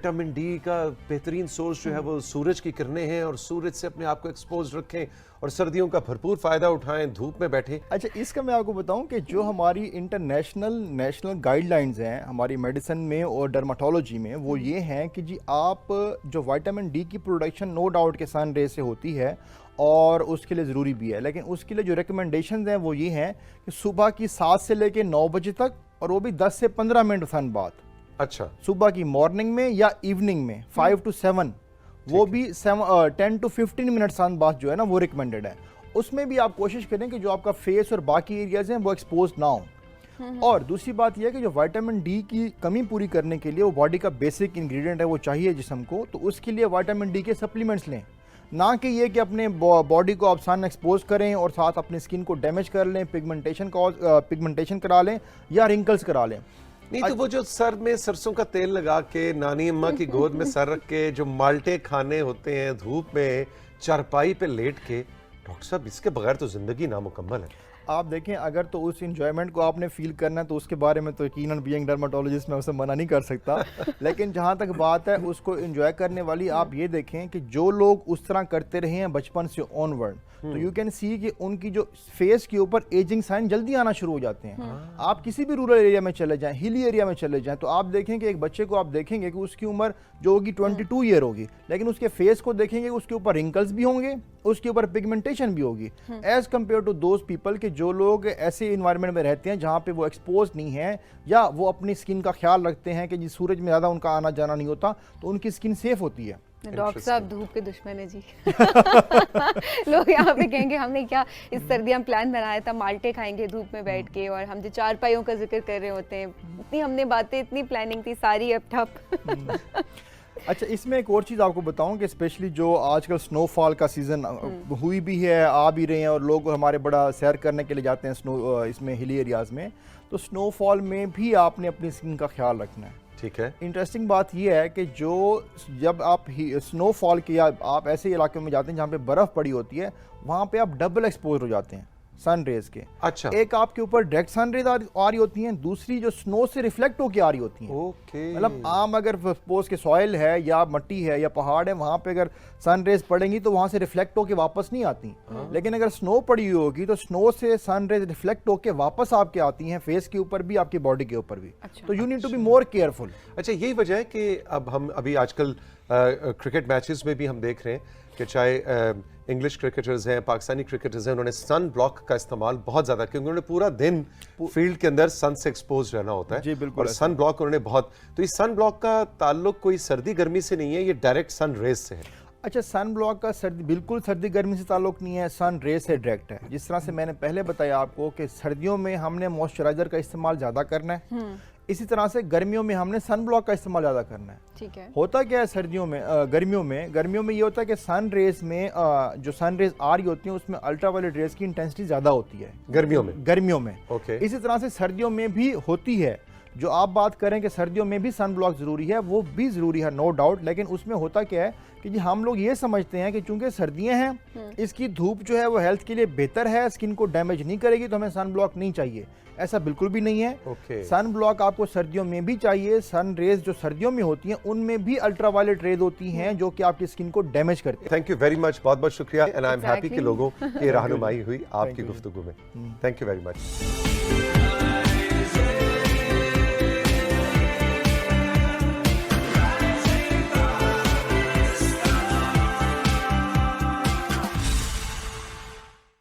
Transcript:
Vitamin D का बेहतरीन source जो है वो सूरज की किरणें हैं, और सूरज से अपने आप को एक्सपोज रखें और सर्दियों का भरपूर फ़ायदा उठाएं, धूप में बैठें। अच्छा, इसका मैं आपको बताऊं कि जो हमारी इंटरनेशनल नेशनल गाइडलाइंस हैं हमारी मेडिसिन में और डर्माटोलॉजी में, वो ये हैं कि जी आप जो विटामिन डी की प्रोडक्शन नो डाउट के सन रे से होती है और उसके लिए ज़रूरी भी है, लेकिन उसके लिए जो रिकमेंडेशंस हैं वो ये हैं कि सुबह की 7 से लेकर 9 बजे तक, और वो भी 10 से 15 मिनट सन बाद। अच्छा, सुबह की मॉर्निंग में या इवनिंग में 5 to 7, वो भी 10 to 15 मिनट सन बाद जो है ना वो रिकमेंडेड है। उसमें भी आप कोशिश करें कि जो आपका फेस और बाकी एरियाज हैं वो एक्सपोज ना हो। और दूसरी बात यह है कि जो विटामिन डी की कमी पूरी करने के लिए वो बॉडी का बेसिक इंग्रेडिएंट है, वो चाहिए जिस्म को, तो उसके लिए विटामिन डी के सप्लीमेंट्स लें, ना कि ये कि अपने बॉडी को आप सन एक्सपोज करें और साथ अपनी स्किन को डैमेज कर लें, पिगमेंटेशन करा लें या रिंकल्स करा लें। नहीं तो वो जो सर में सरसों का तेल लगा के नानी अम्मा की गोद में सर रख के जो माल्टे खाने होते हैं धूप में चारपाई पे लेट के, डॉक्टर साहब इसके बगैर तो जिंदगी नामुकम्मल है। आप देखें, अगर तो उस इंजॉयमेंट को आपने फील करना है तो उसके बारे में तो यकीनन बीइंग डर्माटोलॉजिस्ट मैं उसे मना नहीं कर सकता, लेकिन जहाँ तक बात है उसको एंजॉय करने वाली, आप ये देखें कि जो लोग उस तरह करते रहे हैं बचपन से ऑनवर्ड, तो यू कैन सी कि उनकी जो फेस के ऊपर एजिंग साइन जल्दी आना शुरू हो जाते हैं। आप किसी भी रूरल एरिया में चले जाएं, हिली एरिया में चले जाएं, तो आप देखें कि एक बच्चे को आप देखेंगे कि उसकी उम्र जो होगी 22 ईयर होगी, लेकिन उसके फेस को देखेंगे उसके ऊपर रिंकल्स भी होंगे, उसके ऊपर पिगमेंटेशन भी होगी, as compare to those people के जो लोग ऐसे इन्वायरमेंट में रहते हैं जहाँ पे वो एक्सपोज नहीं है या वो अपनी स्किन का ख्याल रखते हैं कि जिस सूरज में ज़्यादा उनका आना जाना नहीं होता, तो उनकी स्किन सेफ होती है। डॉक्टर साहब धूप के दुश्मन है जी। लोग यहाँ पे कहेंगे हमने क्या इस सर्दियाँ प्लान बनाया था, माल्टे खाएंगे धूप में बैठ के, और हम जो चारपाइयों का जिक्र कर रहे होते हैं, इतनी हमने बातें, इतनी प्लानिंग थी, सारी अब ठप। अच्छा, इसमें एक और चीज़ आपको बताऊं कि स्पेशली जो आजकल स्नोफॉल का सीज़न हुई भी है, आ भी रहे हैं, और लोग हमारे बड़ा सैर करने के लिए जाते हैं स्नो इसमें हिली एरियाज़ में, तो स्नोफॉल में भी आपने अपनी स्किन का ख्याल रखना है। ठीक है। इंटरेस्टिंग बात यह है कि जो जब आप स्नोफॉल के या आप ऐसे इलाके में जाते हैं जहाँ पे बर्फ़ पड़ी होती है, वहाँ पे आप डबल एक्सपोज हो जाते हैं सन रेज के। अच्छा, एक आपके ऊपर डायरेक्ट सन रेज आ रही होती हैं, दूसरी जो स्नो से रिफ्लेक्ट होकर आ रही होती हैं। ओके, मतलब आम अगर सपोज के सॉइल है या मट्टी है या पहाड़ है, वहां पे अगर सन रेज पड़ेंगी तो वहां से रिफ्लेक्ट होकर वापस नहीं आती, लेकिन अगर स्नो पड़ी हुई होगी तो स्नो से सन रेज रिफ्लेक्ट होकर वापस आपके आती हैं, फेस के ऊपर भी, आपकी बॉडी के ऊपर भी। अच्छा, तो you need to be more careful. अच्छा, यही वजह है कि अब हम अभी आजकल क्रिकेट मैचेस में भी हम देख रहे हैं कि चाहे इंग्लिश क्रिकेटर्स हैं, पाकिस्तानी क्रिकेटर्स हैं, उन्होंने सन ब्लॉक का इस्तेमाल बहुत ज़्यादा, क्योंकि उन्होंने पूरा दिन फील्ड के अंदर सन से एक्सपोज रहना होता है। जी बिल्कुल, और सन ब्लॉक उन्होंने बहुत, तो इस सन ब्लॉक का ताल्लुक कोई सर्दी गर्मी से नहीं है, ये डायरेक्ट सन रेज से है। अच्छा, सन ब्लॉक का बिल्कुल सर्दी गर्मी से ताल्लुक नहीं है, सन रेज से डायरेक्ट है। जिस तरह से मैंने पहले बताया आपको कि सर्दियों में हमने मॉइस्चराइजर का इस्तेमाल ज़्यादा करना है, इसी तरह से गर्मियों में हमने सन ब्लॉक का इस्तेमाल ज़्यादा करना है। ठीक है। होता क्या है सर्दियों में, गर्मियों में ये होता है कि सन रेज में जो सन रेज आ रही होती हैं उसमें अल्ट्रावायलेट रेज की इंटेंसिटी ज़्यादा होती है गर्मियों में। ओके। इसी तरह से सर्दियों में भी होती है। जो आप बात करें कि सर्दियों में भी सन ब्लॉक ज़रूरी है, वो भी ज़रूरी है, नो डाउट, लेकिन उसमें होता क्या है कि जी हम लोग ये समझते हैं कि चूंकि सर्दियां हैं, इसकी धूप जो है वो हेल्थ के लिए बेहतर है, स्किन को डैमेज नहीं करेगी, तो हमें सन ब्लॉक नहीं चाहिए। ऐसा बिल्कुल भी नहीं है। सन ब्लॉक आपको सर्दियों में भी चाहिए। सन रेज जो सर्दियों में होती हैं उनमें भी अल्ट्रावायलेट रेज होती हैं जो कि आपकी स्किन को डैमेज करती है। थैंक यू वेरी मच, बहुत बहुत शुक्रिया, एंड आई एम हैप्पी कि लोगों की रहनुमाई हुई आपकी गुफ्तगू में। Thank you very much.